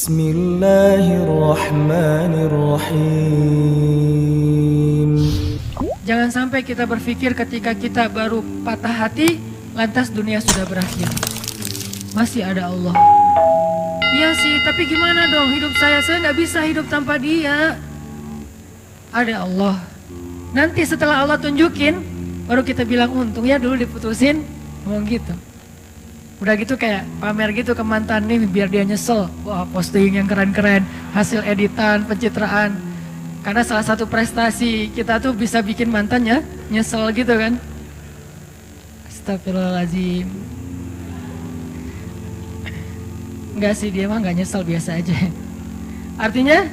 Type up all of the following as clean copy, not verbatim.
Bismillahirrahmanirrahim. Jangan sampai kita berpikir ketika kita baru patah hati, lantas dunia sudah berakhir. Masih ada Allah. Iya sih, tapi gimana dong hidup saya nggak bisa hidup tanpa dia. Ada Allah. Nanti setelah Allah tunjukin, baru kita bilang untung ya dulu diputusin, ngomong gitu. Udah gitu kayak pamer gitu ke mantan nih biar dia nyesel. Wah, posting yang keren-keren, hasil editan, pencitraan. Karena salah satu prestasi kita tuh bisa bikin mantannya nyesel gitu kan. Astagfirullahaladzim. Enggak sih, dia mah gak nyesel, biasa aja. Artinya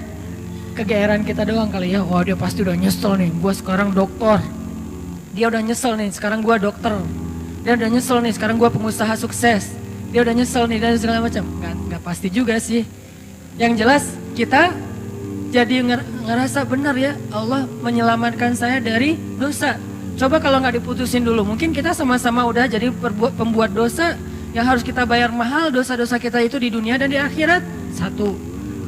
kegeeran kita doang kali ya. Wah, dia pasti udah nyesel nih, gua sekarang dokter. Dia udah nyesel nih, sekarang gua dokter. Dia udah nyesel nih, sekarang gua pengusaha sukses. Dia udah nyesel nih dan segala macam. Nggak pasti juga sih. Yang jelas kita jadi ngerasa benar ya, Allah menyelamatkan saya dari dosa. Coba kalau nggak diputusin dulu, mungkin kita sama-sama udah jadi pembuat dosa yang harus kita bayar mahal. Dosa-dosa kita itu di dunia dan di akhirat. Satu,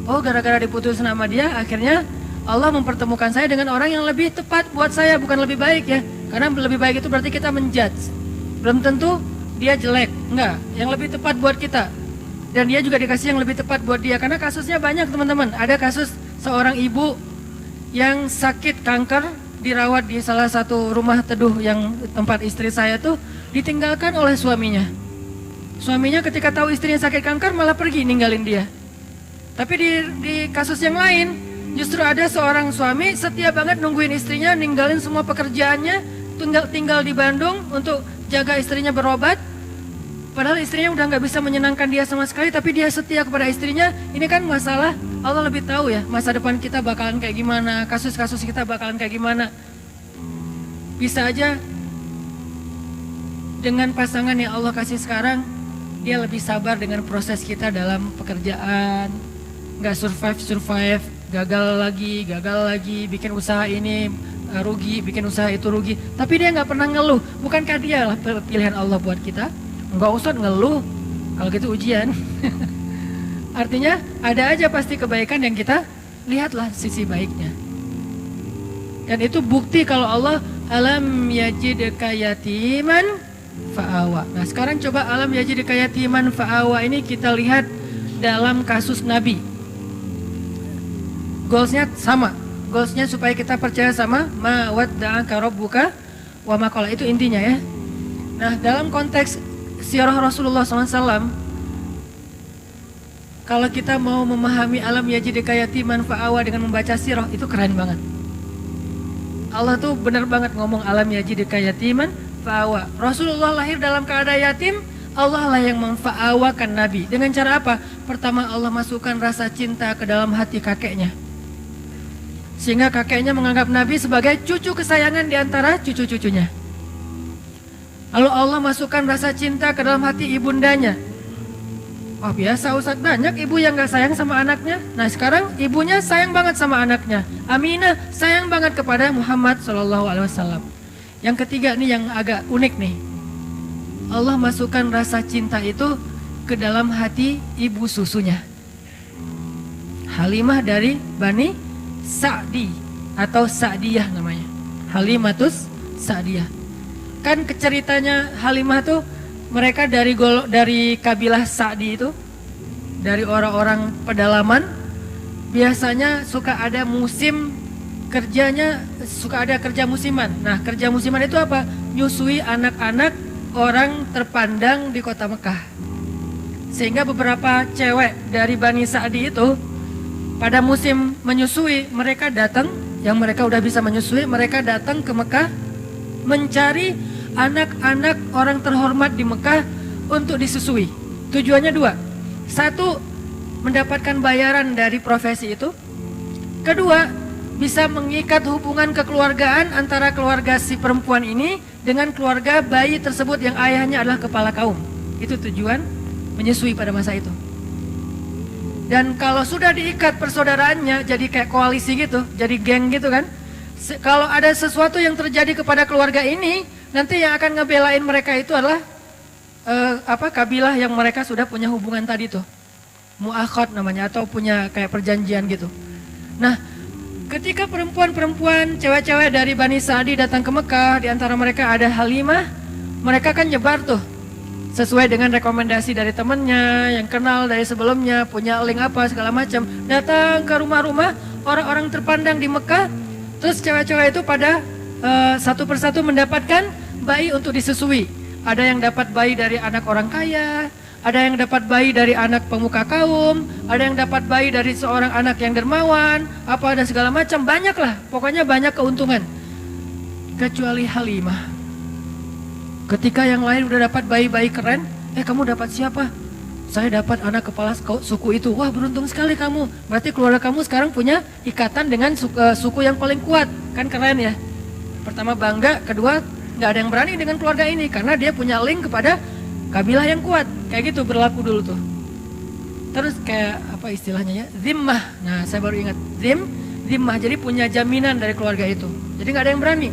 oh gara-gara diputusin sama dia, akhirnya Allah mempertemukan saya dengan orang yang lebih tepat buat saya, bukan lebih baik ya. Karena lebih baik itu berarti kita menjudge. Belum tentu dia jelek, enggak. Yang lebih tepat buat kita. Dan dia juga dikasih yang lebih tepat buat dia. Karena kasusnya banyak teman-teman. Ada kasus seorang ibu yang sakit kanker, dirawat di salah satu rumah teduh yang tempat istri saya tuh, ditinggalkan oleh suaminya. Suaminya ketika tahu istrinya sakit kanker malah pergi ninggalin dia. Tapi di kasus yang lain, justru ada seorang suami setia banget nungguin istrinya, ninggalin semua pekerjaannya, tinggal di Bandung untuk jaga istrinya berobat. Padahal istrinya udah nggak bisa menyenangkan dia sama sekali, tapi dia setia kepada istrinya. Ini kan masalah, Allah lebih tahu ya masa depan kita bakalan kayak gimana, kasus-kasus kita bakalan kayak gimana. Bisa aja dengan pasangan yang Allah kasih sekarang, dia lebih sabar dengan proses kita dalam pekerjaan. Nggak survive, gagal lagi, bikin usaha ini rugi, bikin usaha itu rugi. Tapi dia nggak pernah ngeluh. Bukankah dia lah pilihan Allah buat kita? Nggak usah ngeluh, kalau gitu ujian. Artinya ada aja pasti kebaikan yang kita lihatlah sisi baiknya. Dan itu bukti kalau Allah alam yajidka yatiman fa'awa. Nah sekarang coba alam yajidka yatiman fa'awa ini kita lihat dalam kasus Nabi. Goalsnya sama. Goalsnya supaya kita percaya sama ma wadda'aka rabbuka wa ma qala, itu intinya ya. Nah dalam konteks sirah Rasulullah SAW, kalau kita mau memahami alam yajidka yatiman fa'awa dengan membaca sirah, itu keren banget. Allah tuh benar banget ngomong alam yajidka yatiman fa'awa. Rasulullah lahir dalam keadaan yatim, Allah lah yang memfa'awakan Nabi. Dengan cara apa? Pertama Allah masukkan rasa cinta ke dalam hati kakeknya. Sehingga kakeknya menganggap Nabi sebagai cucu kesayangan di antara cucu-cucunya. Lalu Allah masukkan rasa cinta ke dalam hati ibundanya. Wah biasa Ustaz, banyak ibu yang gak sayang sama anaknya. Nah sekarang ibunya sayang banget sama anaknya. Aminah sayang banget kepada Muhammad SAW. Yang ketiga nih yang agak unik nih. Allah masukkan rasa cinta itu ke dalam hati ibu susunya. Halimah dari Bani Sa'di atau Sa'diyah namanya. Halimatus Sa'diyah. Kan ceritanya Halimah tuh mereka dari kabilah Sa'di itu, dari orang-orang pedalaman. Biasanya suka ada musim kerjanya, suka ada kerja musiman. Nah kerja musiman itu apa? Nyusui anak-anak orang terpandang di kota Mekah. Sehingga beberapa cewek dari Bani Sa'di itu pada musim menyusui, mereka datang, yang mereka udah bisa menyusui, mereka datang ke Mekah mencari anak-anak orang terhormat di Mekah untuk disusui. Tujuannya dua. Satu, mendapatkan bayaran dari profesi itu. Kedua, bisa mengikat hubungan kekeluargaan antara keluarga si perempuan ini dengan keluarga bayi tersebut yang ayahnya adalah kepala kaum. Itu tujuan menyusui pada masa itu. Dan kalau sudah diikat persaudaraannya jadi kayak koalisi gitu, jadi geng gitu kan. Kalau ada sesuatu yang terjadi kepada keluarga ini, nanti yang akan ngebelain mereka itu adalah kabilah yang mereka sudah punya hubungan tadi tuh. muakhad namanya, atau punya kayak perjanjian gitu. Nah, ketika perempuan-perempuan, cewek-cewek dari Bani Sa'di datang ke Mekah, di antara mereka ada Halimah, mereka kan nyebar tuh sesuai dengan rekomendasi dari temennya yang kenal dari sebelumnya, punya link apa segala macam, datang ke rumah-rumah orang-orang terpandang di Mekah. Terus cewek-cewek itu pada satu persatu mendapatkan bayi untuk disusui. Ada yang dapat bayi dari anak orang kaya, ada yang dapat bayi dari anak pemuka kaum, ada yang dapat bayi dari seorang anak yang dermawan, apa dan segala macam, banyak lah, pokoknya banyak keuntungan. Kecuali Halimah. Ketika yang lain udah dapat bayi-bayi keren, kamu dapat siapa? Saya dapat anak kepala suku itu. Wah, beruntung sekali kamu. Berarti keluarga kamu sekarang punya ikatan dengan suku yang paling kuat. Kan keren ya. Pertama bangga, kedua nggak ada yang berani dengan keluarga ini karena dia punya link kepada kabilah yang kuat. Kayak gitu berlaku dulu tuh. Terus kayak apa istilahnya ya? Zimmah. Nah, saya baru ingat. Zimmah. Jadi punya jaminan dari keluarga itu. Jadi nggak ada yang berani.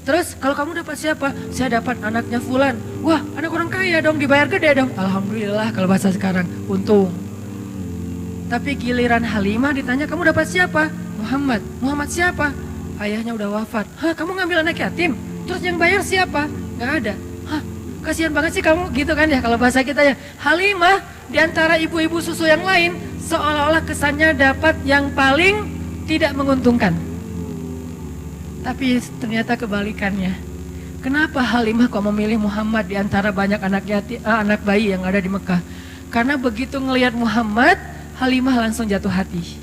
Terus kalau kamu dapat siapa? Saya dapat anaknya Fulan. Wah, anak orang kaya dong, dibayar gede dong. Alhamdulillah kalau bahasa sekarang, untung. Tapi giliran Halimah ditanya, kamu dapat siapa? Muhammad. Muhammad siapa? Ayahnya udah wafat. Hah, kamu ngambil anak yatim? Terus yang bayar siapa? Gak ada. Hah, kasihan banget sih kamu, gitu kan ya kalau bahasa kita ya. Halimah diantara ibu-ibu susu yang lain seolah-olah kesannya dapat yang paling tidak menguntungkan. Tapi ternyata kebalikannya. Kenapa Halimah kok memilih Muhammad di antara banyak anak bayi yang ada di Mekah? Karena begitu ngelihat Muhammad, Halimah langsung jatuh hati.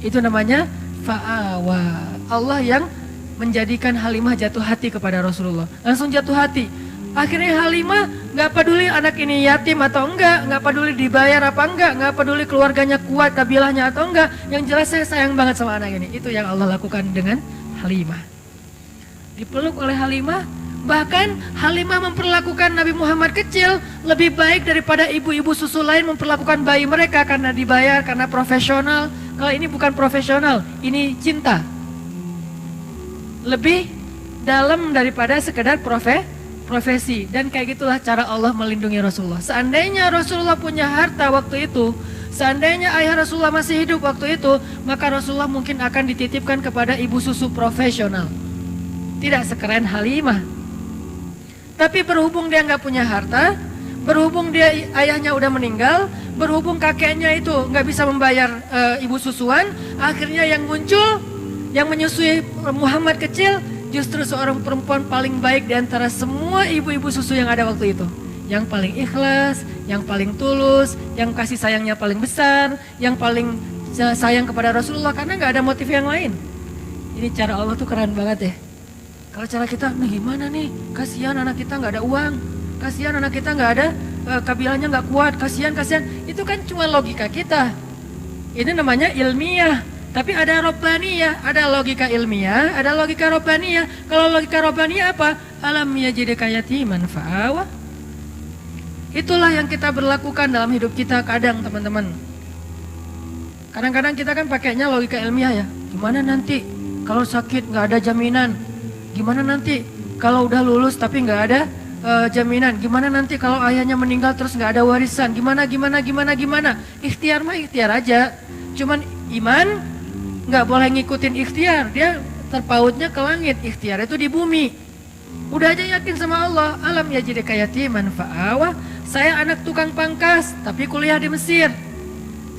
Itu namanya fa'awa. Allah yang menjadikan Halimah jatuh hati kepada Rasulullah. Langsung jatuh hati. Akhirnya Halimah gak peduli anak ini yatim atau enggak, gak peduli dibayar apa enggak, gak peduli keluarganya kuat, kabilahnya atau enggak. Yang jelas saya sayang banget sama anak ini. Itu yang Allah lakukan dengan Halimah. Dipeluk oleh Halimah, bahkan Halimah memperlakukan Nabi Muhammad kecil lebih baik daripada ibu-ibu susu lain memperlakukan bayi mereka karena dibayar, karena profesional. Kalau ini bukan profesional, ini cinta. Lebih dalam daripada sekedar profesi. Dan kayak gitulah cara Allah melindungi Rasulullah. Seandainya Rasulullah punya harta waktu itu, seandainya ayah Rasulullah masih hidup waktu itu, maka Rasulullah mungkin akan dititipkan kepada ibu susu profesional. Tidak sekeren Halimah. Tapi berhubung dia nggak punya harta, berhubung dia ayahnya udah meninggal, berhubung kakeknya itu nggak bisa membayar ibu susuan, akhirnya yang muncul, yang menyusui Muhammad kecil, justru seorang perempuan paling baik di antara semua ibu-ibu susu yang ada waktu itu. Yang paling ikhlas, yang paling tulus, yang kasih sayangnya paling besar, yang paling sayang kepada Rasulullah karena nggak ada motif yang lain. Ini cara Allah tuh keren banget ya. Kalau cara kita, nah gimana nih? Kasihan anak kita nggak ada uang, kasihan anak kita nggak ada kabilahnya nggak kuat, kasihan. Itu kan cuma logika kita. Ini namanya ilmiah. Tapi ada robbaniyah, ada logika ilmiah, ada logika robbaniyah. Kalau logika robbaniyah apa? Alam yajidka yatiman fa'awa. Itulah yang kita berlakukan dalam hidup kita kadang teman-teman. Kadang-kadang kita kan pakainya logika ilmiah ya. Gimana nanti kalau sakit nggak ada jaminan? Gimana nanti kalau udah lulus tapi nggak ada jaminan? Gimana nanti kalau ayahnya meninggal terus nggak ada warisan? Gimana? Ikhtiar mah ikhtiar aja. Cuman iman nggak boleh ngikutin ikhtiar. Dia terpautnya ke langit. Ikhtiar itu di bumi. Udah aja yakin sama Allah. Alam yajidka yatiman fa'awa. Saya anak tukang pangkas, tapi kuliah di Mesir.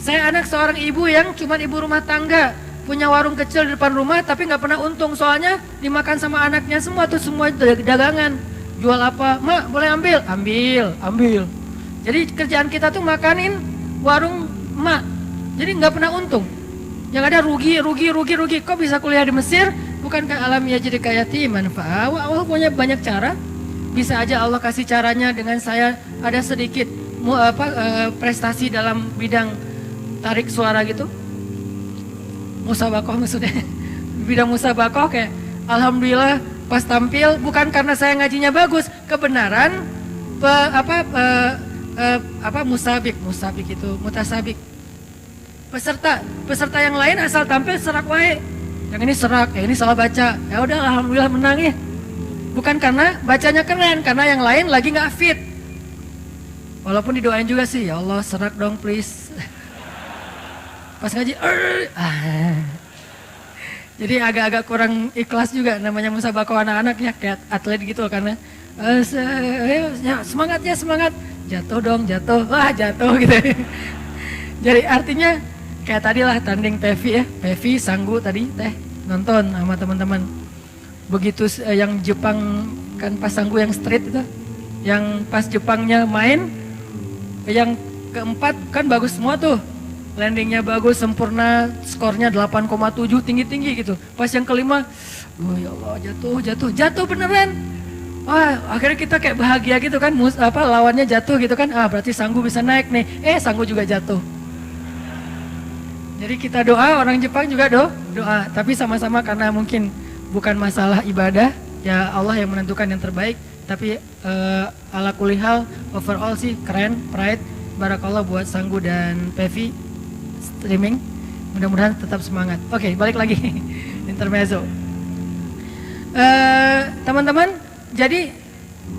Saya anak seorang ibu yang cuma ibu rumah tangga, punya warung kecil di depan rumah, tapi nggak pernah untung. Soalnya dimakan sama anaknya semua tuh, semua dagangan. Jual apa? Mak, boleh ambil. Jadi kerjaan kita tuh makanin warung mak. Jadi nggak pernah untung. Yang ada rugi. Kok bisa kuliah di Mesir? Bukankah alam yajidka yatiman fa'awa? Allah punya banyak cara. Bisa aja Allah kasih caranya dengan saya ada sedikit prestasi dalam bidang tarik suara gitu. Musabakoh maksudnya. Bidang musabakoh kayak alhamdulillah pas tampil bukan karena saya ngajinya bagus, kebenaran musabik itu mutasabik. Peserta yang lain asal tampil serak wae. Yang ini serak, ini salah baca. Ya udah alhamdulillah menang ya. Bukan karena bacanya keren, karena yang lain lagi nggak fit. Walaupun didoain juga sih, ya Allah serak dong please. Pas ngaji, jadi agak-agak kurang ikhlas juga namanya musabaqah anak-anak ya, kayak atlet gitu karena semangat ya semangat, jatuh dong jatuh, wah jatuh gitu. Jadi artinya kayak tadi lah tanding Pevi ya, Pevi Sanggu tadi teh nonton sama teman-teman. Begitu yang Jepang kan pas Sanggu yang street itu, yang pas Jepangnya main, yang keempat kan bagus semua tuh. Landingnya bagus, sempurna, skornya 8,7 tinggi-tinggi gitu. Pas yang kelima, oh ya Allah jatuh beneran. Wah akhirnya kita kayak bahagia gitu kan, lawannya jatuh gitu kan, berarti Sanggu bisa naik nih. Sanggu juga jatuh. Jadi kita doa, orang Jepang juga doa, tapi sama-sama karena mungkin bukan masalah ibadah, ya Allah yang menentukan yang terbaik. Tapi ala kulihal overall sih keren, pride, barakallah buat Sanggu dan Pevi. Streaming, mudah-mudahan tetap semangat. Oke, balik lagi intermezzo. Teman-teman, jadi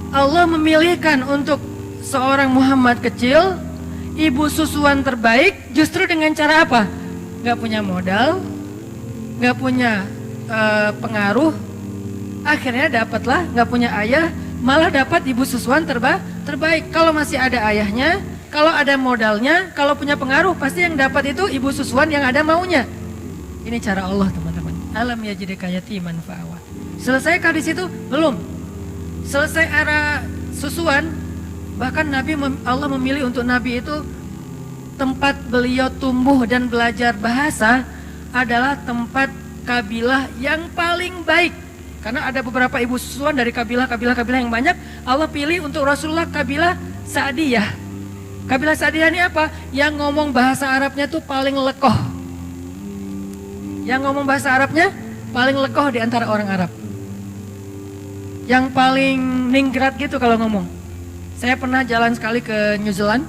Allah memilihkan untuk seorang Muhammad kecil, ibu susuan terbaik, justru dengan cara apa? Gak punya modal, gak punya pengaruh, akhirnya dapatlah gak punya ayah, malah dapat ibu susuan terbaik. Kalau masih ada ayahnya, kalau ada modalnya, kalau punya pengaruh, pasti yang dapat itu ibu susuan yang ada maunya. Ini cara Allah teman-teman. Alam yajidka yatiman fa'awa. Selesaikah di situ? Belum. Selesai era susuan, bahkan Allah memilih untuk Nabi itu tempat beliau tumbuh dan belajar bahasa adalah tempat kabilah yang paling baik. Karena ada beberapa ibu susuan dari kabilah-kabilah yang banyak, Allah pilih untuk Rasulullah kabilah Sa'diyah. Kabilah Sa'diyah ini apa? Yang ngomong bahasa Arabnya tuh paling lekoh. Yang ngomong bahasa Arabnya paling lekoh di antara orang Arab. Yang paling ningrat gitu kalau ngomong. Saya pernah jalan sekali ke New Zealand.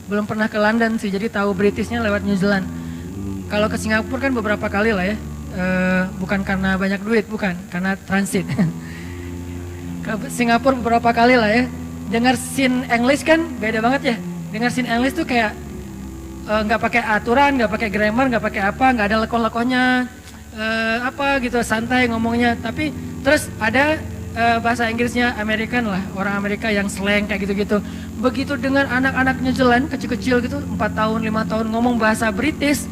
Belum pernah ke London sih, jadi tahu Britishnya lewat New Zealand. Kalau ke Singapura kan beberapa kali lah ya. Bukan karena banyak duit, bukan. Karena transit. Ke Singapura beberapa kali lah ya. Dengar scene English kan beda banget ya. Dengar scene English tuh kayak nggak pakai aturan, nggak pakai grammar, nggak pakai apa, nggak ada lekoh-lekohnya, apa gitu, santai ngomongnya. Tapi terus ada bahasa Inggrisnya American lah, orang Amerika yang slang kayak gitu-gitu. Begitu dengan anak-anak New Zealand kecil-kecil gitu, 4 tahun, 5 tahun ngomong bahasa British,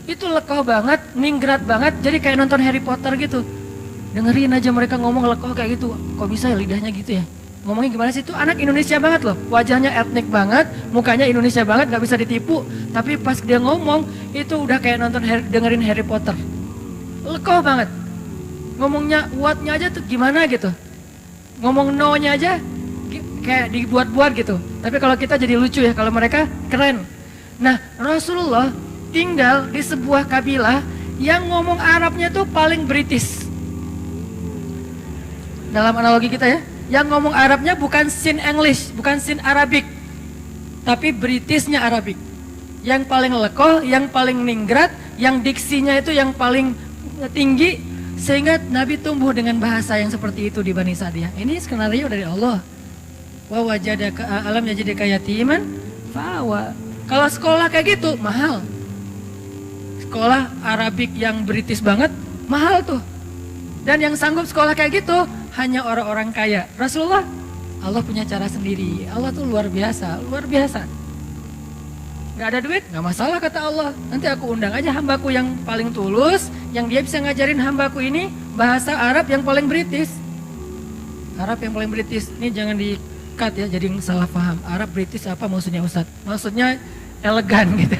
itu lekoh banget, ningrat banget, jadi kayak nonton Harry Potter gitu. Dengerin aja mereka ngomong lekoh kayak gitu, kok bisa ya lidahnya gitu ya? Ngomongnya gimana sih? Itu anak Indonesia banget loh, wajahnya etnik banget, mukanya Indonesia banget, gak bisa ditipu. Tapi pas dia ngomong, itu udah kayak dengerin Harry Potter. Lekoh banget. Ngomongnya what-nya aja tuh gimana gitu. Ngomong no-nya aja kayak dibuat-buat gitu. Tapi kalau kita jadi lucu ya, kalau mereka keren. Nah, Rasulullah tinggal di sebuah kabilah yang ngomong Arabnya tuh paling British. Dalam analogi kita ya, yang ngomong Arabnya bukan sin English, bukan sin Arabic, tapi Britishnya Arabic. Yang paling lekoh, yang paling ningrat, yang diksinya itu yang paling tinggi, sehingga Nabi tumbuh dengan bahasa yang seperti itu di Bani Sa'diyah. Ini skenario dari Allah. Wa wajadaka alam yajidka yatiman fa'awa. Kalau sekolah kayak gitu mahal. Sekolah Arabic yang British banget mahal tuh. Dan yang sanggup sekolah kayak gitu hanya orang-orang kaya. Rasulullah, Allah punya cara sendiri. Allah tuh luar biasa, luar biasa. Gak ada duit, gak masalah kata Allah. Nanti aku undang aja hambaku yang paling tulus, yang dia bisa ngajarin hambaku ini bahasa Arab yang paling British. Arab yang paling British, ini jangan di-cut ya, jadi salah paham. Arab British apa maksudnya Ustadz? Maksudnya elegan gitu.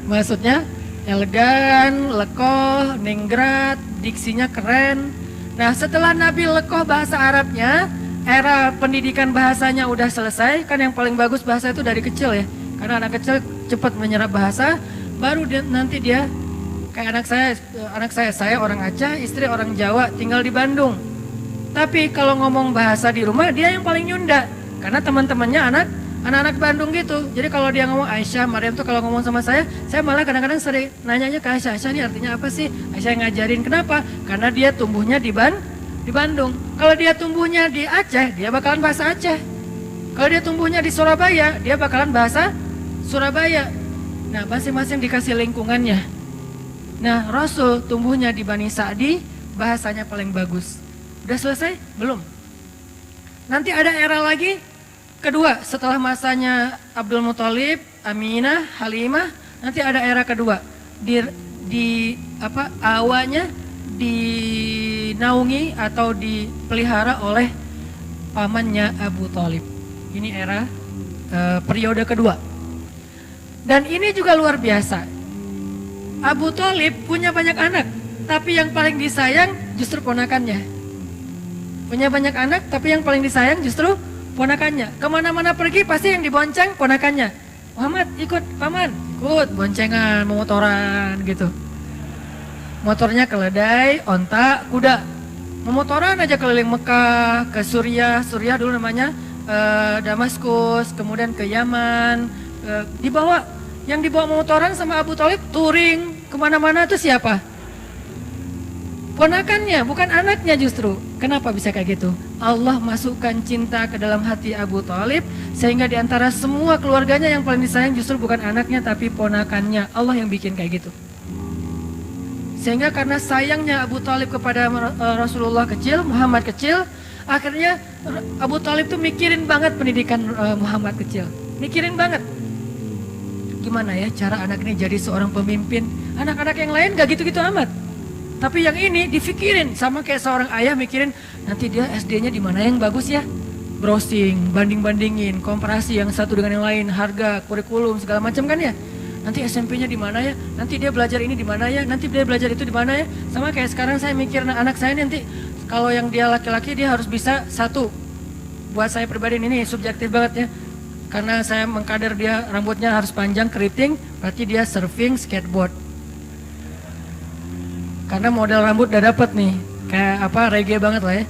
Maksudnya elegan, lekoh, ningrat, diksinya keren. Nah setelah Nabi lekoh bahasa Arabnya, era pendidikan bahasanya udah selesai. Kan yang paling bagus bahasa itu dari kecil ya. Karena anak kecil cepat menyerap bahasa. Baru nanti dia, kayak anak saya orang Aceh, istri orang Jawa, tinggal di Bandung. Tapi kalau ngomong bahasa di rumah, dia yang paling nyunda. Karena teman-temannya anak-anak Bandung gitu. Jadi kalau dia ngomong Aisyah, Maryam tuh kalau ngomong sama saya malah kadang-kadang sering nanyanya ke Aisyah, Aisyah ini artinya apa sih? Aisyah yang ngajarin. Kenapa? Karena dia tumbuhnya di Bandung. Kalau dia tumbuhnya di Aceh, dia bakalan bahasa Aceh. Kalau dia tumbuhnya di Surabaya, dia bakalan bahasa Surabaya. Nah, masing-masing dikasih lingkungannya. Nah, Rasul tumbuhnya di Bani Sa'di, bahasanya paling bagus. Udah selesai? Belum. Nanti ada era lagi, kedua, setelah masanya Abdul Muthalib, Aminah, Halimah, nanti ada era kedua. Awalnya dinaungi atau dipelihara oleh pamannya Abu Thalib. Ini era periode kedua. Dan ini juga luar biasa. Abu Thalib punya banyak anak, tapi yang paling disayang justru ponakannya. Punya banyak anak, tapi yang paling disayang justru ponakannya. Kemana-mana pergi pasti yang dibonceng ponakannya. Muhammad ikut paman, ikut boncengan, memotoran gitu. Motornya keledai, onta, kuda. Memotoran aja keliling Mekah, ke Suriah dulu namanya Damaskus, kemudian ke Yaman. Yang dibawa memotoran sama Abu Thalib touring kemana-mana itu siapa? Ponakannya, bukan anaknya justru. Kenapa bisa kayak gitu? Allah masukkan cinta ke dalam hati Abu Thalib sehingga diantara semua keluarganya yang paling disayang justru bukan anaknya tapi ponakannya. Allah yang bikin kayak gitu. Sehingga karena sayangnya Abu Thalib kepada Rasulullah kecil, Muhammad kecil, akhirnya Abu Thalib tuh mikirin banget pendidikan Muhammad kecil. Mikirin banget. Gimana ya cara anak ini jadi seorang pemimpin? Anak-anak yang lain gak gitu-gitu amat. Tapi yang ini difikirin sama kayak seorang ayah mikirin nanti dia SD-nya di mana yang bagus ya? Browsing, banding-bandingin, komparasi yang satu dengan yang lain, harga, kurikulum segala macam kan ya? Nanti SMP-nya di mana ya? Nanti dia belajar ini di mana ya? Nanti dia belajar itu di mana ya? Sama kayak sekarang saya mikir anak saya nanti kalau yang dia laki-laki dia harus bisa satu. Buat saya pribadi ini subjektif banget ya. Karena saya mengkader dia rambutnya harus panjang keriting, berarti dia surfing skateboard. Karena model rambut udah dapet nih, kayak reggae banget lah ya.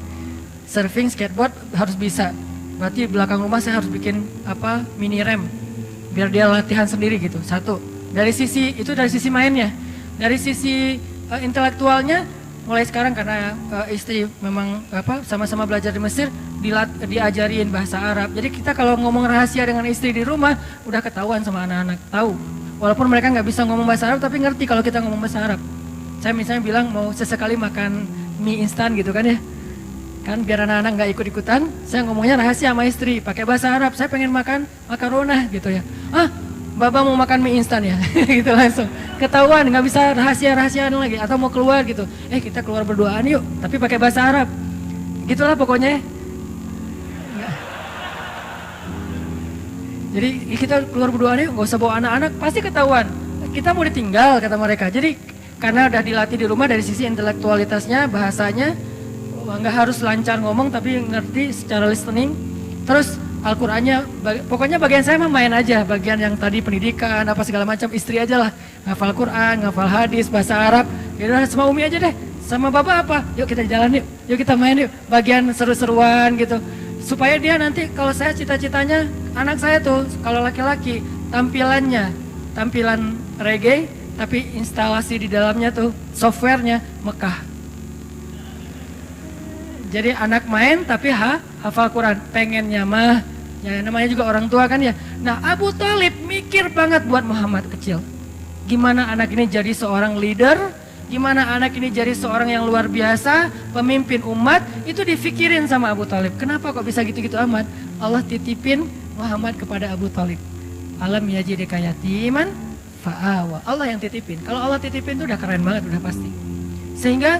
Surfing skateboard harus bisa. Berarti belakang rumah saya harus bikin mini rem, biar dia latihan sendiri gitu. Satu. Dari sisi mainnya. Dari sisi intelektualnya, mulai sekarang karena istri memang sama-sama belajar di Mesir. Diajarin bahasa Arab. Jadi kita kalau ngomong rahasia dengan istri di rumah udah ketahuan sama anak-anak, tahu. Walaupun mereka nggak bisa ngomong bahasa Arab tapi ngerti kalau kita ngomong bahasa Arab. Saya misalnya bilang mau sesekali makan mie instan gitu kan ya. Kan biar anak-anak nggak ikut-ikutan, saya ngomongnya rahasia sama istri pakai bahasa Arab. Saya pengen makan makaronah gitu ya. Baba mau makan mie instan ya. Gitu langsung. Ketahuan, nggak bisa rahasia-rahasiaan lagi atau mau keluar gitu. Kita keluar berduaan yuk, tapi pakai bahasa Arab. Gitulah pokoknya. Jadi kita keluar berdua nih, gak usah bawa anak-anak, pasti ketahuan. Kita mau ditinggal, kata mereka. Jadi karena udah dilatih di rumah dari sisi intelektualitasnya, bahasanya, nggak harus lancar ngomong, tapi ngerti secara listening. Terus Al-Qur'annya, pokoknya bagian saya mah main aja. Bagian yang tadi pendidikan, apa segala macam, istri aja lah. Ngafal Quran, ngafal hadis, bahasa Arab. Yaudah sama Umi aja deh. Sama Bapak apa? Yuk kita jalan yuk, yuk kita main yuk. Bagian seru-seruan gitu. Supaya dia nanti kalau saya cita-citanya anak saya tuh kalau laki-laki tampilan reggae tapi instalasi di dalamnya tuh softwarenya Mekah. Jadi anak main tapi hafal Quran, pengennya mah ya namanya juga orang tua kan ya. Nah Abu Thalib mikir banget buat Muhammad kecil. Gimana anak ini jadi seorang leader? Gimana anak ini jadi seorang yang luar biasa, pemimpin umat, itu difikirin sama Abu Thalib. Kenapa kok bisa gitu-gitu amat? Allah titipin Muhammad kepada Abu Thalib. Alam yajidika yatiman fa'awa. Allah yang titipin. Kalau Allah titipin itu udah keren banget, udah pasti. Sehingga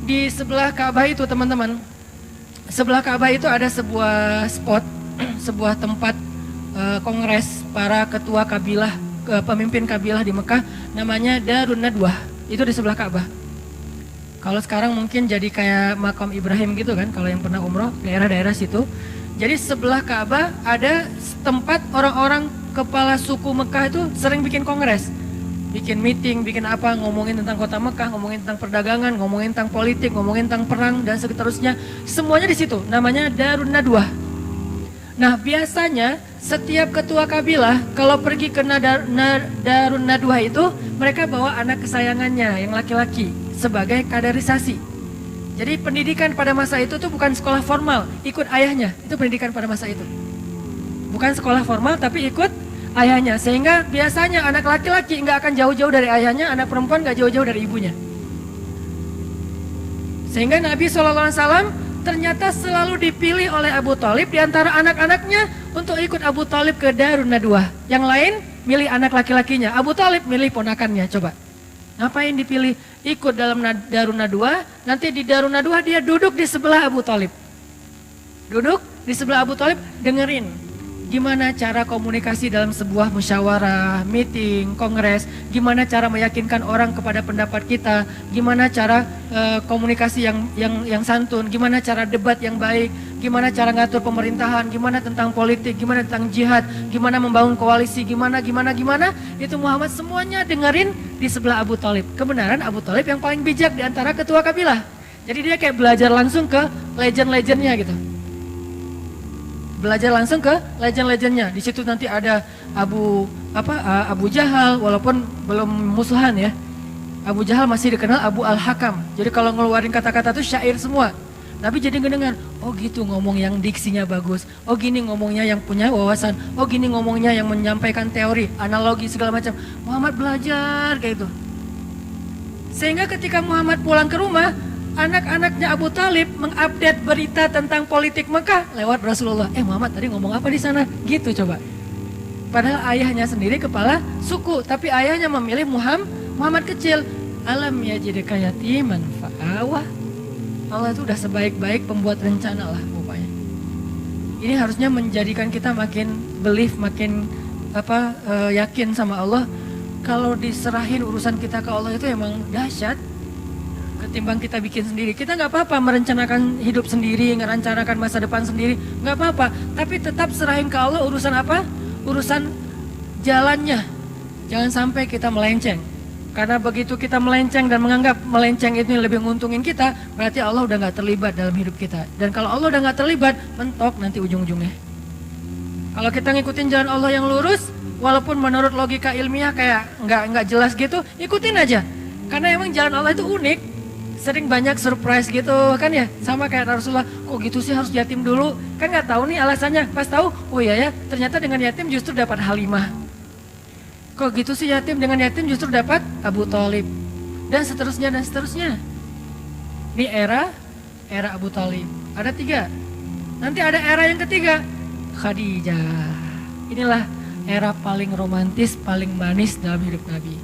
di sebelah Ka'bah itu teman-teman, sebelah Ka'bah itu ada sebuah spot, sebuah tempat kongres para ketua kabilah, pemimpin kabilah di Mekah, namanya Darun Nadwah. Itu di sebelah Ka'bah. Kalau sekarang mungkin jadi kayak makam Ibrahim gitu kan, kalau yang pernah umroh, daerah-daerah situ. Jadi sebelah Ka'bah ada tempat orang-orang kepala suku Mekah itu sering bikin kongres. Bikin meeting, bikin apa, ngomongin tentang kota Mekah, ngomongin tentang perdagangan, ngomongin tentang politik, ngomongin tentang perang, dan seterusnya. Semuanya di situ, namanya Darun Nadwah. Nah biasanya setiap ketua kabilah kalau pergi ke Darun Nadwah itu mereka bawa anak kesayangannya yang laki-laki sebagai kaderisasi. Jadi pendidikan pada masa itu tuh bukan sekolah formal, ikut ayahnya, itu pendidikan pada masa itu. bukan sekolah formal tapi ikut ayahnya. Sehingga biasanya anak laki-laki nggak akan jauh-jauh dari ayahnya, anak perempuan nggak jauh-jauh dari ibunya. Sehingga Nabi SAW ternyata selalu dipilih oleh Abu Thalib di antara anak-anaknya untuk ikut Abu Thalib ke Darun Nadwah. Yang lain milih anak laki-lakinya, Abu Thalib milih ponakannya. Coba, ngapain dipilih ikut dalam Darun Nadwah? Nanti di Darun Nadwah dia duduk di sebelah Abu Thalib. Duduk di sebelah Abu Thalib, dengerin gimana cara komunikasi dalam sebuah musyawarah, meeting, kongres, gimana cara meyakinkan orang kepada pendapat kita, gimana cara komunikasi yang santun, gimana cara debat yang baik, gimana cara ngatur pemerintahan, gimana tentang politik, gimana tentang jihad, gimana membangun koalisi, gimana, itu Muhammad semuanya dengerin di sebelah Abu Thalib. Kebenaran Abu Thalib yang paling bijak di antara ketua kabilah. Jadi dia kayak belajar langsung ke legend-legendnya gitu. Belajar langsung ke legend-legendnya. Di situ nanti ada Abu Jahal, walaupun belum musuhan ya. Abu Jahal masih dikenal Abu Al-Hakam. Jadi kalau ngeluarin kata-kata itu syair semua. Nabi jadi ngedengar, oh gitu ngomong yang diksinya bagus. Oh gini ngomongnya yang punya wawasan. Oh gini ngomongnya yang menyampaikan teori, analogi segala macam. Muhammad belajar kayak itu. Sehingga ketika Muhammad pulang ke rumah, anak-anaknya Abu Thalib mengupdate berita tentang politik Mekah lewat Rasulullah. Muhammad tadi ngomong apa di sana? Gitu coba. Padahal ayahnya sendiri kepala suku, tapi ayahnya memilih Muhammad kecil. Alam yajidka yatiman fa'awa. Allah itu udah sebaik-baik pembuat rencana lah pokoknya. Ini harusnya menjadikan kita makin belief, makin yakin sama Allah. Kalau diserahin urusan kita ke Allah itu emang dahsyat. Ketimbang kita bikin sendiri. Kita nggak apa-apa merencanakan hidup sendiri, merencanakan masa depan sendiri, nggak apa-apa. Tapi tetap serahin ke Allah urusan apa? Urusan jalannya. Jangan sampai kita melenceng. Karena begitu kita melenceng dan menganggap melenceng itu lebih menguntungin kita, berarti Allah udah nggak terlibat dalam hidup kita. Dan kalau Allah udah nggak terlibat, mentok nanti ujung-ujungnya. Kalau kita ngikutin jalan Allah yang lurus, walaupun menurut logika ilmiah kayak nggak jelas gitu, ikutin aja. Karena emang jalan Allah itu unik. Sering banyak surprise gitu kan ya, sama kayak Rasulullah, kok gitu sih harus yatim dulu, kan nggak tahu nih alasannya, pas tahu, oh iya ya, ternyata dengan yatim justru dapat Halimah, kok gitu sih yatim, dengan yatim justru dapat Abu Thalib, dan seterusnya. Di era Abu Thalib, ada 3, nanti ada era yang ketiga, Khadijah. Inilah era paling romantis, paling manis dalam hidup Nabi,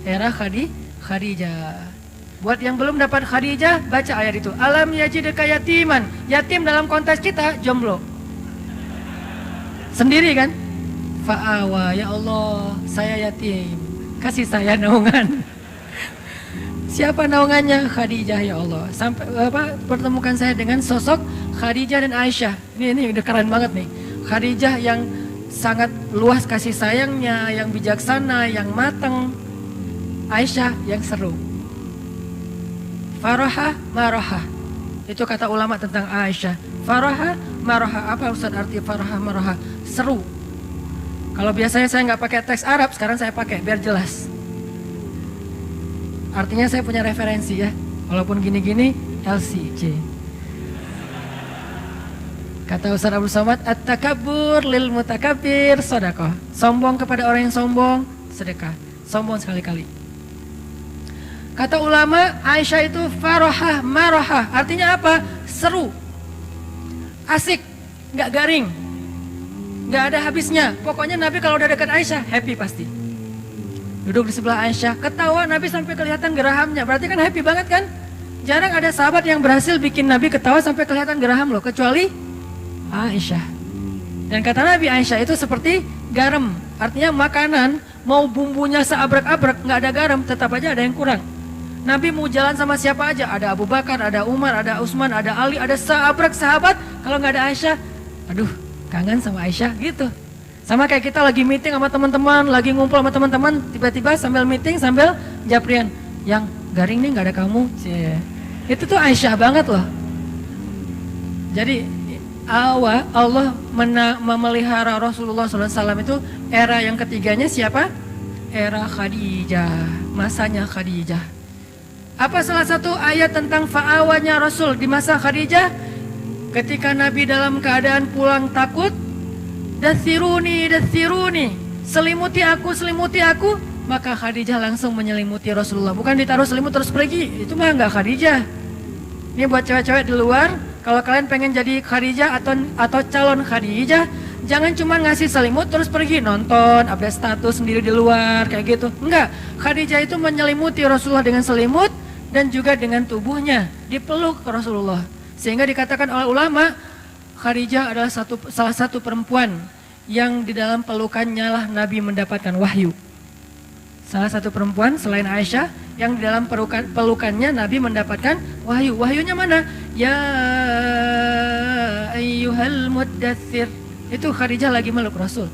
era Khadijah. Buat yang belum dapat Khadijah, baca ayat itu. Alam yajidka yatiman. Yatim dalam konteks kita, jomblo. Sendiri kan? Fa'awa, ya Allah, saya yatim. Kasih saya naungan. Siapa naungannya? Khadijah, ya Allah. Sampai pertemukan saya dengan sosok Khadijah dan Aisyah. Ini udah keren banget nih. Khadijah yang sangat luas kasih sayangnya, yang bijaksana, yang matang. Aisyah yang seru. Faraha, maraha. Itu kata ulama tentang Aisyah. Faraha, maraha. Apa Ustaz arti faraha, maraha? Seru. Kalau biasanya saya nggak pakai teks Arab, sekarang saya pakai biar jelas. Artinya saya punya referensi ya. Walaupun gini-gini, LCJ. Kata Ustaz Abdul Somad, at-takabbur lil mutakabbir sedekah. Sombong kepada orang yang sombong, sedekah. Sombong sekali-kali. Kata ulama, Aisyah itu farahah, marahah. Artinya apa? Seru, asik, nggak garing, nggak ada habisnya. Pokoknya Nabi kalau udah dekat Aisyah, happy pasti. Duduk di sebelah Aisyah, ketawa Nabi sampai kelihatan gerahamnya. Berarti kan happy banget kan? Jarang ada sahabat yang berhasil bikin Nabi ketawa sampai kelihatan geraham loh, kecuali Aisyah. Dan kata Nabi, Aisyah itu seperti garam. Artinya makanan, mau bumbunya seabrek-abrek, nggak ada garam, tetap aja ada yang kurang. Nabi mau jalan sama siapa aja, ada Abu Bakar, ada Umar, ada Utsman, ada Ali, ada seabrek sahabat. Kalau nggak ada Aisyah, aduh kangen sama Aisyah gitu. Sama kayak kita lagi meeting sama teman-teman, lagi ngumpul sama teman-teman, tiba-tiba sambil meeting sambil japrian, yang garing nih nggak ada kamu. Itu tuh Aisyah banget loh. Jadi Allah memelihara Rasulullah SAW itu era yang ketiganya siapa? Era Khadijah, masanya Khadijah. Apa salah satu ayat tentang fa'awanya Rasul di masa Khadijah? Ketika Nabi dalam keadaan pulang takut, dathiruni, dathiruni, selimuti aku. Maka Khadijah langsung menyelimuti Rasulullah. Bukan ditaruh selimut terus pergi, itu mah enggak Khadijah. Ini buat cewek-cewek di luar, kalau kalian pengen jadi Khadijah atau calon Khadijah, jangan cuma ngasih selimut terus pergi nonton, update status sendiri di luar kayak gitu. Enggak, Khadijah itu menyelimuti Rasulullah dengan selimut dan juga dengan tubuhnya, dipeluk Rasulullah. Sehingga dikatakan oleh ulama, Khadijah adalah salah satu perempuan yang di dalam pelukannya lah Nabi mendapatkan wahyu. Salah satu perempuan selain Aisyah yang di dalam pelukannya Nabi mendapatkan wahyu. Wahyunya mana? Ya ayyuhal muddathir. Itu Khadijah lagi meluk Rasul.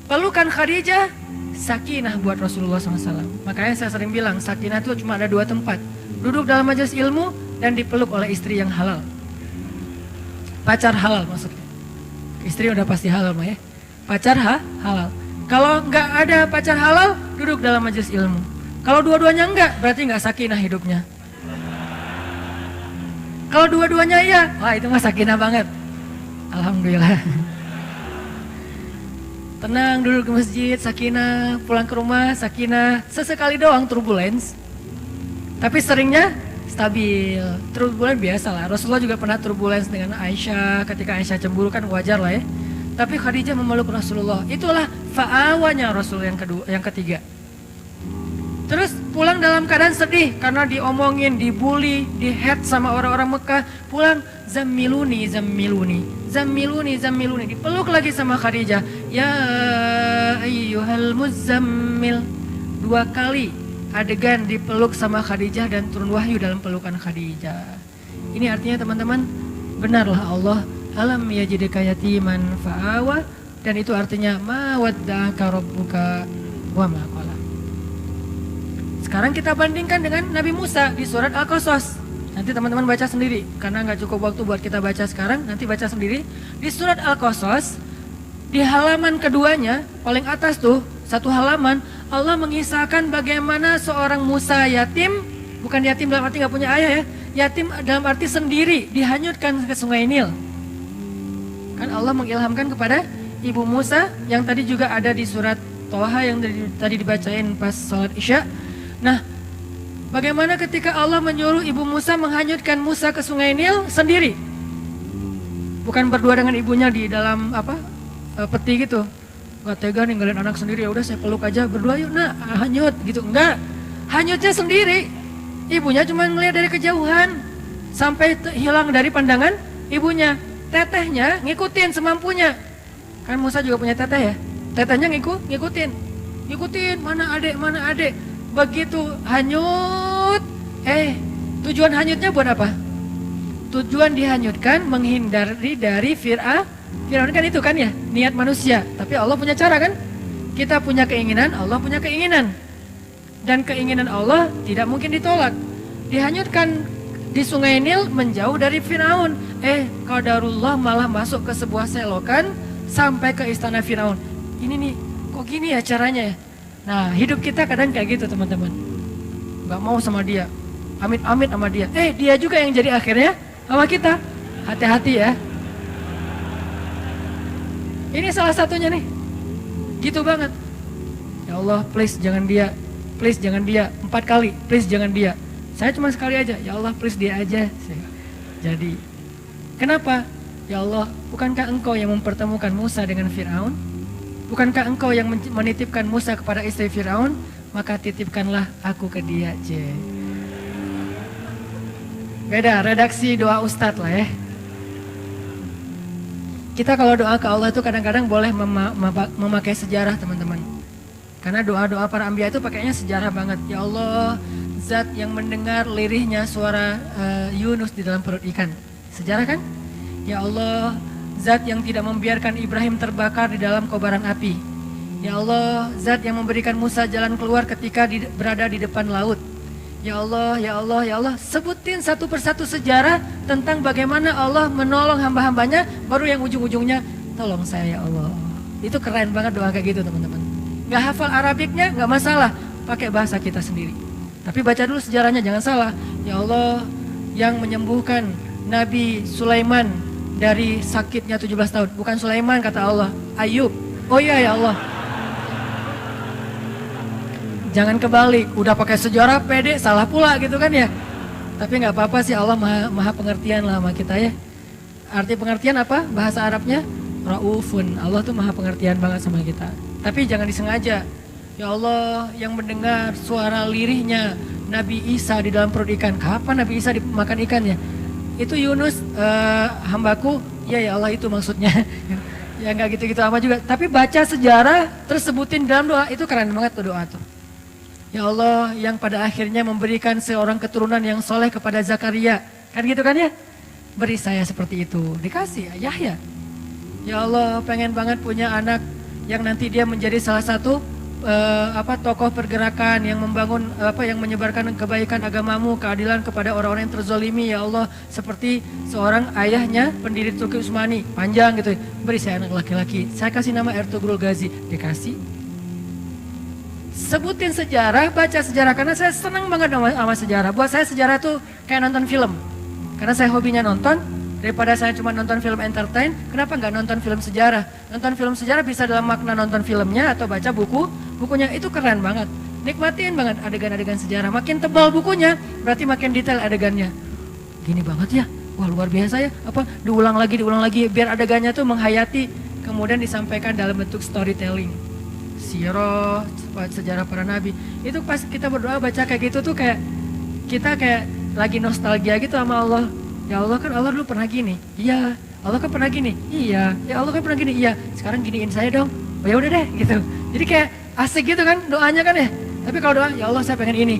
Pelukan Khadijah sakinah buat Rasulullah SAW. Makanya saya sering bilang sakinah itu cuma ada 2 tempat. Duduk dalam majelis ilmu dan dipeluk oleh istri yang halal. Pacar halal maksudnya. Istri udah pasti halal mah ya. Pacar halal. Kalau nggak ada pacar halal, duduk dalam majelis ilmu. Kalau dua-duanya enggak, berarti nggak sakinah hidupnya. Kalau dua-duanya iya, wah itu mah sakinah banget. Alhamdulillah. Tenang duduk di masjid, sakinah, pulang ke rumah, sakinah. Sesekali doang turbulence. Tapi seringnya stabil. Turbulence biasa lah. Rasulullah juga pernah turbulence dengan Aisyah. Ketika Aisyah cemburu kan wajar lah ya. Tapi Khadijah memeluk Rasulullah. Itulah fa'awanya Rasul yang ketiga. Terus pulang dalam keadaan sedih karena diomongin, dibully, dihead sama orang-orang Mekah. Pulang zammiluni. Dipeluk lagi sama Khadijah. Ya ayyuhal muzammil. 2 kali adegan dipeluk sama Khadijah dan turun wahyu dalam pelukan Khadijah. Ini artinya teman-teman, benarlah Allah alam yajidka yatiman fa'awa, dan itu artinya ma wadda'aka rabbuka wa ma qala. Sekarang kita bandingkan dengan Nabi Musa di surat Al-Qasas. Nanti teman-teman baca sendiri karena nggak cukup waktu buat kita baca sekarang, nanti baca sendiri. Di surat Al-Qasas di halaman keduanya paling atas tuh 1 halaman Allah mengisahkan bagaimana seorang Musa yatim, bukan yatim dalam arti nggak punya ayah ya, yatim dalam arti sendiri dihanyutkan ke Sungai Nil. Kan Allah mengilhamkan kepada Ibu Musa yang tadi juga ada di surat Toha yang tadi dibacain pas sholat Isya. Nah, bagaimana ketika Allah menyuruh Ibu Musa menghanyutkan Musa ke Sungai Nil sendiri? Bukan berdua dengan ibunya di dalam peti gitu. Gak tega ninggalin anak sendiri, ya udah saya peluk aja berdua yuk nak hanyut gitu. Enggak, hanyutnya sendiri. Ibunya cuma ngelihat dari kejauhan sampai hilang dari pandangan ibunya. Tetehnya ngikutin semampunya. Kan Musa juga punya teteh ya. Tetehnya ngikutin. Mana adek. Begitu hanyut. Tujuan hanyutnya buat apa? Tujuan dihanyutkan menghindari dari Fir'aun kan itu kan ya, niat manusia. Tapi Allah punya cara kan? Kita punya keinginan, Allah punya keinginan. Dan keinginan Allah tidak mungkin ditolak. Dihanyutkan di Sungai Nil menjauh dari Firaun. Qadarullah malah masuk ke sebuah selokan sampai ke istana Firaun. Ini nih, kok gini ya caranya ya? Nah, hidup kita kadang kayak gitu teman-teman. Gak mau sama dia, amit-amit sama dia. Dia juga yang jadi akhirnya sama kita. Hati-hati ya. Ini salah satunya nih. Gitu banget. Ya Allah, please jangan dia. Please jangan dia. 4 kali, please jangan dia. Saya cuma sekali aja, ya Allah please dia aja. Jadi, kenapa? Ya Allah, bukankah engkau yang mempertemukan Musa dengan Fir'aun? Bukankah engkau yang menitipkan Musa kepada istri Fir'aun? Maka titipkanlah aku ke dia. Beda, redaksi doa ustadz lah ya. Kita kalau doa ke Allah itu kadang-kadang boleh memakai sejarah teman-teman. Karena doa-doa para anbiya itu pakainya sejarah banget. Ya Allah, Zat yang mendengar lirihnya suara Yunus di dalam perut ikan. Sejarah kan? Ya Allah, Zat yang tidak membiarkan Ibrahim terbakar di dalam kobaran api. Ya Allah, Zat yang memberikan Musa jalan keluar ketika berada di depan laut. Ya Allah, ya Allah, ya Allah. Sebutin satu persatu sejarah tentang bagaimana Allah menolong hamba-hambanya. Baru yang ujung-ujungnya, tolong saya ya Allah. Itu keren banget doa kayak gitu teman-teman. Gak hafal Arabiknya, gak masalah. Pakai bahasa kita sendiri. Tapi baca dulu sejarahnya, jangan salah. Ya Allah yang menyembuhkan Nabi Sulaiman dari sakitnya 17 tahun. Bukan Sulaiman kata Allah, Ayub. Oh iya ya Allah. Jangan kebalik, udah pakai sejarah pede, salah pula gitu kan ya. Tapi nggak apa-apa sih, Allah maha pengertian lah sama kita ya. Arti pengertian apa? Bahasa Arabnya Raufun. Allah tuh maha pengertian banget sama kita. Tapi jangan disengaja. Ya Allah, yang mendengar suara lirihnya Nabi Isa di dalam perut ikan. Kapan Nabi Isa dimakan ikannya? Itu Yunus, hambaku. Ya Allah, itu maksudnya. Ya nggak gitu-gitu amat juga. Tapi baca sejarah terus sebutin dalam doa, itu keren banget tuh doa tuh. Ya Allah, yang pada akhirnya memberikan seorang keturunan yang soleh kepada Zakaria. Kan gitu kan ya? Beri saya seperti itu. Dikasih Yahya. Ya Allah, pengen banget punya anak yang nanti dia menjadi salah satu tokoh pergerakan yang membangun yang menyebarkan kebaikan agamamu, keadilan kepada orang-orang yang terzolimi. Ya Allah, seperti seorang ayahnya pendiri Turki Utsmani, panjang gitu. Beri saya anak laki-laki. Saya kasih nama Ertugrul Ghazi. Dikasih. Sebutin sejarah, baca sejarah, karena saya senang banget sama sejarah. Buat saya sejarah itu kayak nonton film. Karena saya hobinya nonton, daripada saya cuma nonton film entertain, kenapa nggak nonton film sejarah? Nonton film sejarah bisa dalam makna nonton filmnya atau baca bukunya, itu keren banget. Nikmatin banget adegan-adegan sejarah. Makin tebal bukunya, berarti makin detail adegannya. Gini banget ya, wah luar biasa ya. Diulang lagi, biar adegannya tuh menghayati, kemudian disampaikan dalam bentuk storytelling. Sirah, sejarah para nabi. Itu pas kita berdoa baca kayak gitu tuh kayak kita kayak lagi nostalgia gitu sama Allah. Ya Allah, kan Allah dulu pernah gini. Iya. Allah kan pernah gini. Iya. Ya Allah kan pernah gini. Iya. Sekarang giniin saya dong. Oh ya udah deh gitu. Jadi kayak asik gitu kan doanya kan ya. Tapi kalau doa, ya Allah saya pengen ini.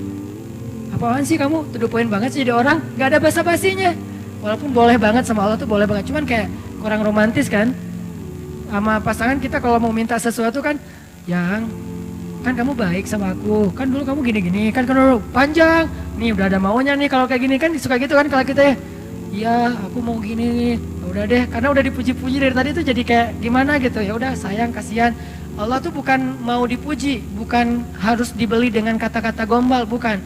Apaan sih kamu? To the point banget sih jadi orang. Gak ada basa-basinya. Walaupun boleh banget sama Allah tuh boleh banget. Cuman kayak kurang romantis kan. Sama pasangan kita kalau mau minta sesuatu kan, yang kan kamu baik sama aku, kan dulu kamu gini-gini, kan dulu panjang, nih udah ada maunya nih kalau kayak gini kan suka gitu kan kalau kita ya. Iya, aku mau gini nih. Udah deh, karena udah dipuji-puji dari tadi tuh jadi kayak gimana gitu. Ya udah, sayang, kasihan. Allah tuh bukan mau dipuji, bukan harus dibeli dengan kata-kata gombal, bukan.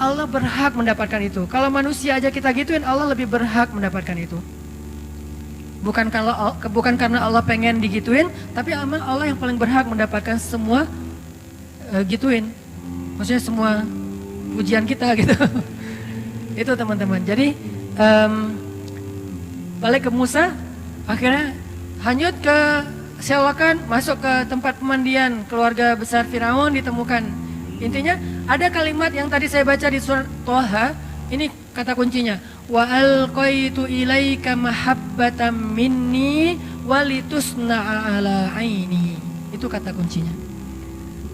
Allah berhak mendapatkan itu. Kalau manusia aja kita gituin, Allah lebih berhak mendapatkan itu. Bukan karena Allah pengen digituin, tapi Allah yang paling berhak mendapatkan semua gituin. Maksudnya semua pujian kita gitu. Itu teman-teman. Jadi balik ke Musa, akhirnya hanyut ke sewakan, masuk ke tempat pemandian keluarga besar Firaun ditemukan. Intinya ada kalimat yang tadi saya baca di surat Toha, ini kata kuncinya. Wa alqaitu ilaika mahabbatan minni walitusna'a ala aini. Itu kata kuncinya.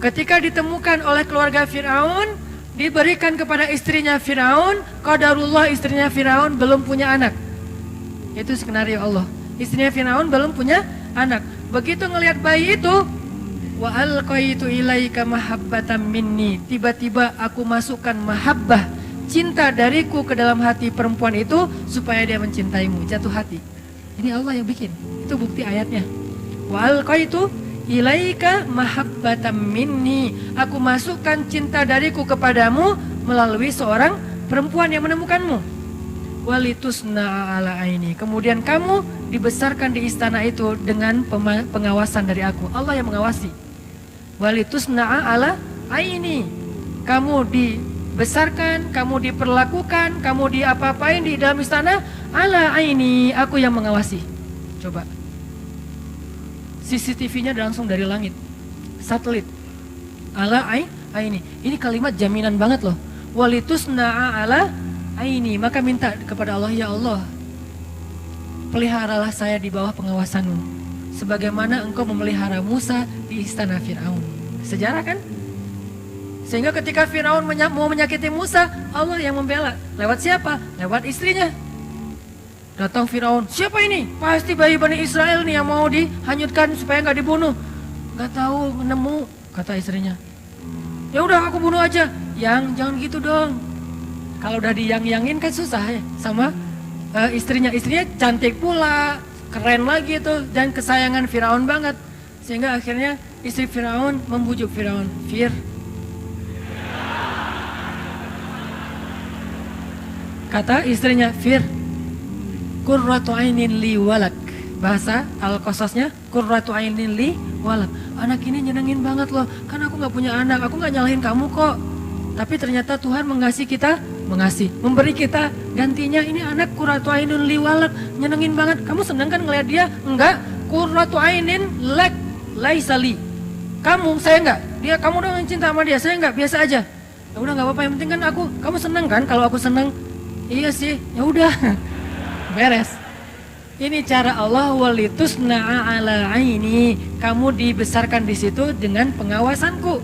Ketika ditemukan oleh keluarga Firaun, diberikan kepada istrinya Firaun, qadarullah istrinya Firaun belum punya anak. Itu skenario Allah. Istrinya Firaun belum punya anak. Begitu ngelihat bayi itu, wa alqaitu ilaika mahabbatan minni. Tiba-tiba aku masukkan mahabbah, cinta dariku ke dalam hati perempuan itu supaya dia mencintaimu, jatuh hati. Ini Allah yang bikin. Itu bukti ayatnya. Wa alqaitu ilaika mahabbatan minni. Aku masukkan cinta dariku kepadamu melalui seorang perempuan yang menemukanmu. Walitusna ala aini. Kemudian kamu dibesarkan di istana itu dengan pengawasan dari aku. Allah yang mengawasi. Walitusna ala aini. Kamu dibesarkan, kamu diperlakukan, kamu diapa-apain di dalam istana ala aini, aku yang mengawasi. Coba. CCTV-nya langsung dari langit. Satelit. Ala aini. Ini kalimat jaminan banget loh. Walitusna ala aini. Maka minta kepada Allah, ya Allah, peliharalah saya di bawah pengawasanmu, sebagaimana engkau memelihara Musa di istana Firaun. Sejarah kan? Sehingga ketika Firaun mau menyakiti Musa, Allah yang membela. Lewat siapa? Lewat istrinya. Datang Firaun, siapa ini? Pasti bayi Bani Israel nih yang mau dihanyutkan supaya nggak dibunuh. Nggak tahu, nemu, kata istrinya. Ya udah aku bunuh aja. Jangan gitu dong. Kalau udah diyang-yangin kan susah ya sama istrinya. Istrinya cantik pula, keren lagi tuh, dan kesayangan Firaun banget. Sehingga akhirnya istri Firaun membujuk Firaun, kata istrinya, qurratu ainin li walak. Bahasa Al-Qasasnya qurratu ainin li walak. Anak ini nyenengin banget loh, kan aku gak punya anak, aku gak nyalahin kamu kok. Tapi ternyata Tuhan mengasihi kita, memberi kita gantinya ini anak qurratu ainun li walak, nyenengin banget. Kamu seneng kan ngeliat dia? Enggak, qurratu ainin lak laisa li. Kamu, saya enggak. Kamu dong yang cinta sama dia, saya enggak, biasa aja. Ya udah nggak apa-apa, yang penting kan kamu seneng kan? Kalau aku seneng, iya sih, ya udah, beres. Ini cara Allah, walitusna'a ala aini. Kamu dibesarkan di situ dengan pengawasanku.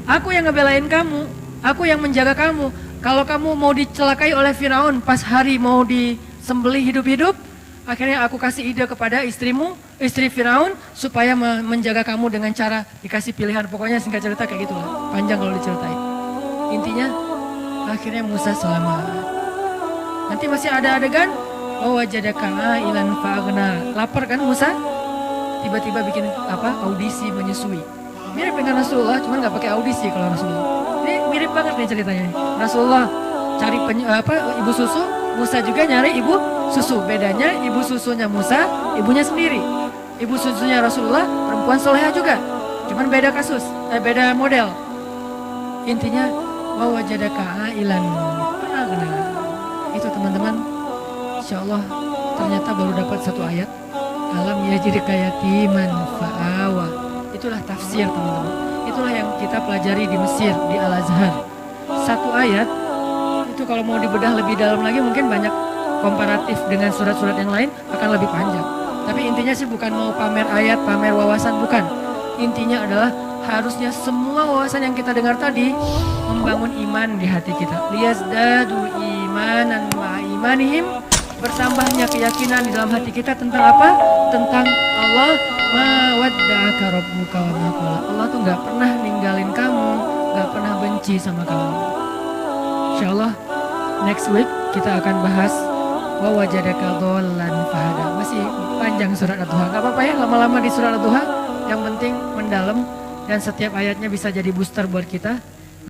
Aku yang ngebelain kamu, aku yang menjaga kamu. Kalau kamu mau dicelakai oleh Firaun pas hari mau disembelih hidup-hidup, akhirnya aku kasih ide kepada istrimu, istri Firaun, supaya menjaga kamu dengan cara dikasih pilihan. Pokoknya singkat cerita kayak gitu lah, panjang kalau diceritain. Intinya akhirnya Musa selamat. Nanti masih ada adegan wajadaka ailan fa'aghna. Lapar kan Musa? Tiba-tiba bikin audisi menyusui. Mirip dengan Rasulullah, cuman nggak pakai audisi kalau Rasulullah. Ini mirip banget nih ceritanya. Rasulullah cari ibu susu, Musa juga nyari ibu susu. Bedanya ibu susunya Musa, ibunya sendiri. Ibu susunya Rasulullah perempuan soleha juga. Cuman beda kasus, beda model. Intinya wajadaka ailan fa'aghna. Itu teman-teman, insyaallah ternyata baru dapat satu ayat. Alam yajidka yatiman fa'awa. Itulah tafsir teman-teman. Itulah yang kita pelajari di Mesir, di Al-Azhar. Satu ayat itu kalau mau dibedah lebih dalam lagi mungkin banyak komparatif dengan surat-surat yang lain akan lebih panjang. Tapi intinya sih bukan mau pamer ayat, pamer wawasan, bukan. Intinya adalah harusnya semua wawasan yang kita dengar tadi membangun iman di hati kita. Liyazdadu imanan ma imanihim, bertambahnya keyakinan di dalam hati kita tentang apa? Tentang Allah. Ma wadda'aka rabbuka wa ma qala. Allah tuh gak pernah ninggalin kamu, gak pernah benci sama kamu. Insyaallah next week kita akan bahas wa wajadaka dhallan fahada. Masih panjang surat Ad-Duha. Gak apa-apa ya lama-lama di surat Ad-Duha. Yang penting mendalam dan setiap ayatnya bisa jadi booster buat kita.